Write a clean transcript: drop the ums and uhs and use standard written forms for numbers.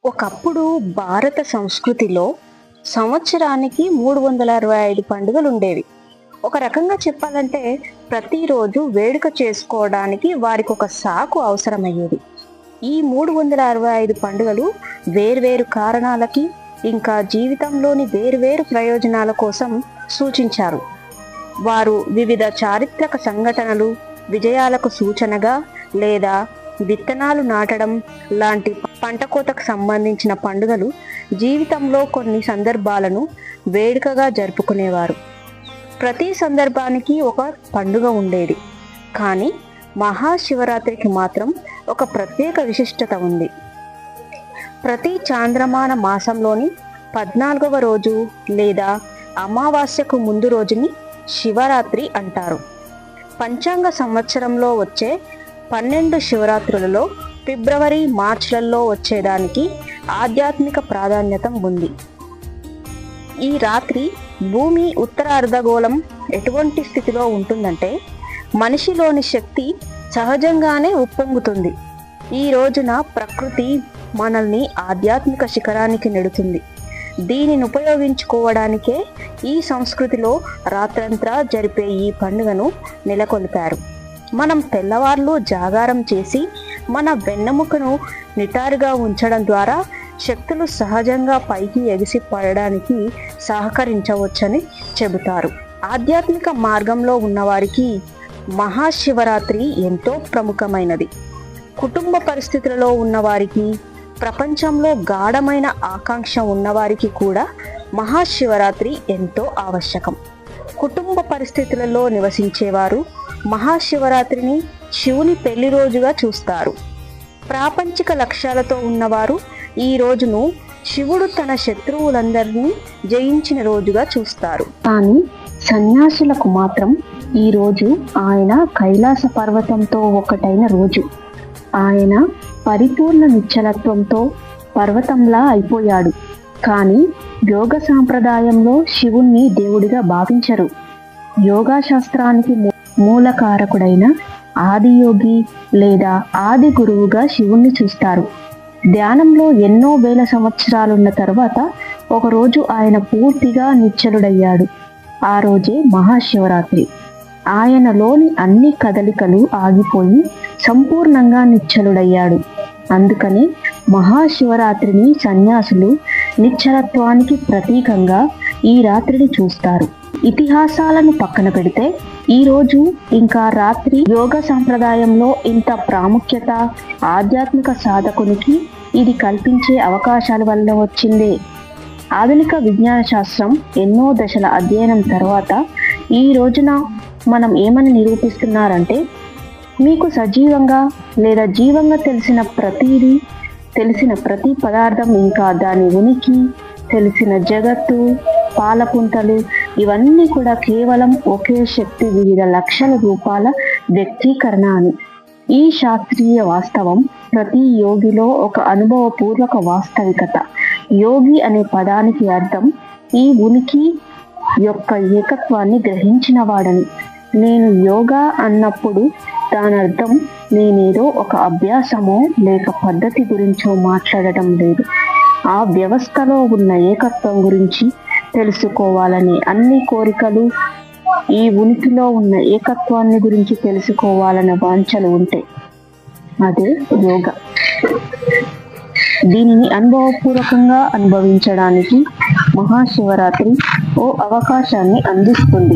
ఒకప్పుడు భారత సంస్కృతిలో సంవత్సరానికి 365 పండుగలు ఉండేవి. ఒక రకంగా చెప్పాలంటే ప్రతిరోజు వేడుక చేసుకోవడానికి వారికి ఒక సాకు అవసరమయ్యేది. ఈ 365 పండుగలు వేర్వేరు కారణాలకి ఇంకా జీవితంలోని వేర్వేరు ప్రయోజనాల కోసం సూచించారు. వారు వివిధ చారిత్రక సంఘటనలు, విజయాలకు సూచనగా లేదా విత్తనాలు నాటడం లాంటి పంట కోతకు సంబంధించిన పండుగలు జీవితంలో కొన్ని సందర్భాలను వేడుకగా జరుపుకునేవారు. ప్రతి సందర్భానికి ఒక పండుగ ఉండేది, కానీ మహాశివరాత్రికి మాత్రం ఒక ప్రత్యేక విశిష్టత ఉంది. ప్రతి చాంద్రమాన మాసంలోని 14వ రోజు లేదా అమావాస్యకు ముందు రోజుని శివరాత్రి అంటారు. పంచాంగ సంవత్సరంలో వచ్చే 12 శివరాత్రులలో ఫిబ్రవరి, మార్చ్లలో వచ్చేదానికి ఆధ్యాత్మిక ప్రాధాన్యత ఉంది. ఈ రాత్రి భూమి ఉత్తర అర్ధగోళం ఎటువంటి స్థితిలో ఉంటుందంటే మనిషిలోని శక్తి సహజంగానే ఉప్పొంగుతుంది. ఈ రోజున ప్రకృతి మనల్ని ఆధ్యాత్మిక శిఖరానికి నెడుతుంది. దీనిని ఉపయోగించుకోవడానికే ఈ సంస్కృతిలో రాత్రంతా జరిపే ఈ పండుగను నెలకొల్పారు. మనం తెల్లవార్లు జాగారం చేసి మన వెన్నెముకను నిటారుగా ఉంచడం ద్వారా శక్తులు సహజంగా పైకి ఎగిసి పడడానికి సహకరించవచ్చని చెబుతారు. ఆధ్యాత్మిక మార్గంలో ఉన్నవారికి మహాశివరాత్రి ఎంతో ప్రముఖమైనది. కుటుంబ పరిస్థితులలో ఉన్నవారికి, ప్రపంచంలో గాఢమైన ఆకాంక్ష ఉన్నవారికి కూడా మహాశివరాత్రి ఎంతో ఆవశ్యకం. కుటుంబ పరిస్థితులలో నివసించేవారు మహాశివరాత్రిని శివుని పెళ్లి రోజుగా చూస్తారు. ప్రాపంచిక లక్ష్యాలతో ఉన్నవారు ఈ రోజును శివుడు తన శత్రువులందరినీ జయించిన రోజుగా చూస్తారు. కానీ సన్యాసులకు మాత్రం ఈ రోజు ఆయన కైలాస పర్వతంతో ఒకటైన రోజు. ఆయన పరిపూర్ణ నిశ్చలత్వంతో పర్వతంలా అయిపోయాడు. కానీ యోగ సాంప్రదాయంలో శివుణ్ణి దేవుడిగా భావించరు. యోగా శాస్త్రానికి మూలకారకుడైన ఆదియోగి లేదా ఆది గురువుగా శివుణ్ణి చూస్తారు. ధ్యానంలో ఎన్నో వేల సంవత్సరాలున్న తర్వాత ఒకరోజు ఆయన పూర్తిగా నిశ్చలుడయ్యాడు. ఆ రోజే మహాశివరాత్రి. ఆయనలోని అన్ని కదలికలు ఆగిపోయి సంపూర్ణంగా నిశ్చలుడయ్యాడు. అందుకని మహాశివరాత్రిని సన్యాసులు నిశ్చలత్వానికి ప్రతీకంగా ఈ రాత్రిని చూస్తారు. ఇతిహాసాలను పక్కన పెడితే ఈ రోజు ఇంకా రాత్రి యోగ సంప్రదాయంలో ఇంత ప్రాముఖ్యత ఆధ్యాత్మిక సాధకునికి ఇది కల్పించే అవకాశాల వల్ల వచ్చిందే. ఆధునిక విజ్ఞాన శాస్త్రం ఎన్నో దశల అధ్యయనం తర్వాత ఈ రోజున మనం ఏమని నిరూపిస్తున్నారంటే మీకు సజీవంగా లేదా జీవంగా తెలిసిన ప్రతి పదార్థం, ఇంకా దాని ఉనికి, తెలిసిన జగత్తు, పాలపుంతలు ఇవన్నీ కూడా కేవలం ఒకే శక్తి వివిధ లక్షల రూపాల వ్యక్తీకరణ అని. ఈ శాస్త్రీయ వాస్తవం ప్రతి యోగిలో ఒక అనుభవపూర్వక వాస్తవికత. యోగి అనే పదానికి అర్థం ఈ ఉనికి యొక్క ఏకత్వాన్ని గ్రహించిన వాడని. నేను యోగా అన్నప్పుడు దాని అర్థం నేనేదో ఒక అభ్యాసమో లేక పద్ధతి గురించో మాట్లాడటం లేదు. ఆ వ్యవస్థలో ఉన్న ఏకత్వం గురించి తెలుసుకోవాలనే అన్ని కోరికలు, ఈ ఉనికిలో ఉన్న ఏకత్వాన్ని గురించి తెలుసుకోవాలనే వాంఛలు ఉంటాయి. అదే యోగా. దీనిని అనుభవపూర్వకంగా అనుభవించడానికి మహాశివరాత్రి ఓ అవకాశాన్ని అందిస్తుంది.